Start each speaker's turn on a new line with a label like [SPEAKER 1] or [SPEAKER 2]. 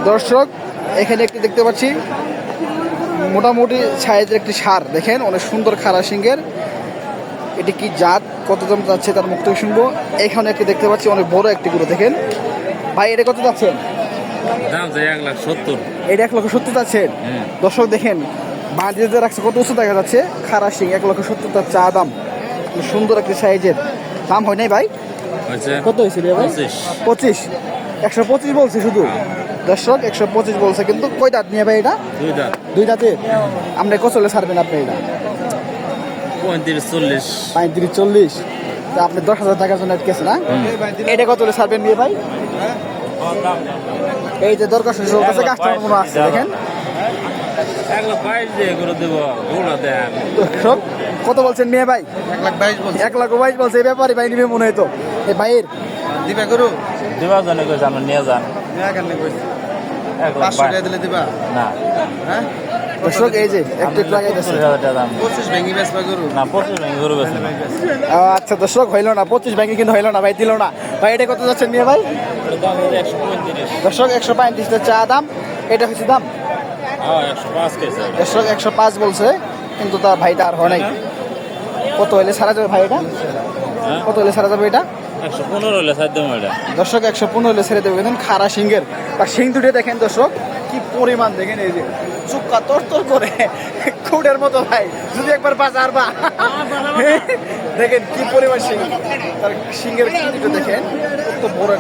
[SPEAKER 1] দর্শক এখানে একটি দেখতে পাচ্ছি মোটামুটি সাইজের একটি ষাঁড়, দেখেন অনেক সুন্দর খাড়া সিংহের। এটি কি জাত, কত দাম যাচ্ছে তার মুখ থেকে শুনবো। এখানে একটি দেখতে পাচ্ছি অনেক বড় একটি গরু, দেখেন ভাই এটা কত যাচ্ছেন?
[SPEAKER 2] দাম যায় 1,70,000।
[SPEAKER 1] এটা 1,70,000 যাচ্ছেন। দর্শক দেখেন বাঁধিয়ে রাখছে, কত উঁচু দেখা যাচ্ছে, খাড়া সিং, 1,70,000 চা দাম। সুন্দর একটি সাইজের, দাম হয় নাই ভাই? কত হয়েছিল ভাই? 25। 125 বলছে শুধু। দর্শক 125 বলছে, কিন্তু কয় দাঁত নিয়ে ভাই এটা? দুই দাঁতে। আপনি কত চলে ছাড়বেন আপনি এটা? 35-40। তা আপনি 10,000 টাকার জন্য আটকেছে না? এটা কত চলে ছাড়বেন নিয়ে ভাই? এই যে দরকার চলতেছে, কাস্টমার কোনো আসছে দেখেন। দর্শক কত বলছেন মেয়ে ভাই? 1,22,000 বলছে। এই ব্যাপারে ভাই নিবে মনে হয় তো। এই ভাইয়ের
[SPEAKER 3] দিবা করু
[SPEAKER 2] দিবা জানে কইছে আমরা নিয়ে যান।
[SPEAKER 3] দিলে দিবা
[SPEAKER 2] না।
[SPEAKER 3] হ্যাঁ
[SPEAKER 1] দর্শক এই যে একটু লাগাই দিচ্ছে।
[SPEAKER 3] 25 ভেঙে বেচবা করু
[SPEAKER 2] না 25 ভেঙে গরু বেছে না।
[SPEAKER 1] আচ্ছা দর্শক হইলো না, 25 ব্যাংকে কিন্তু হইলো না ভাই, দিল না ভাই। এটা কত যাচ্ছেন মেয়ে ভাই?
[SPEAKER 2] দাম 135।
[SPEAKER 1] দর্শক 135 চা দাম। এটা হচ্ছে দাম
[SPEAKER 2] 105 কেছে।
[SPEAKER 1] দর্শক 105 বলছে, কিন্তু তার ভাইটা আর হয় নাই। কত হইলে সারা যাবে ভাই এটা? কত হইলে সারা যাবে এটা?
[SPEAKER 2] 115 হলে সাধ্য এটা।
[SPEAKER 1] দর্শক 115 হলে ছেড়ে দেবে। দেখেন খাড়া সিংহের, আর সিং দুটো দেখেন দর্শক কি পরিমাণ, দেখেন এই যে চুক্কা তর করে খুঁড়ের মতো ভাই, যদি একবার বাজার বা দেখেন কি পরিমাণ সিং, তার সিংহের দুটো দেখেন কত বড়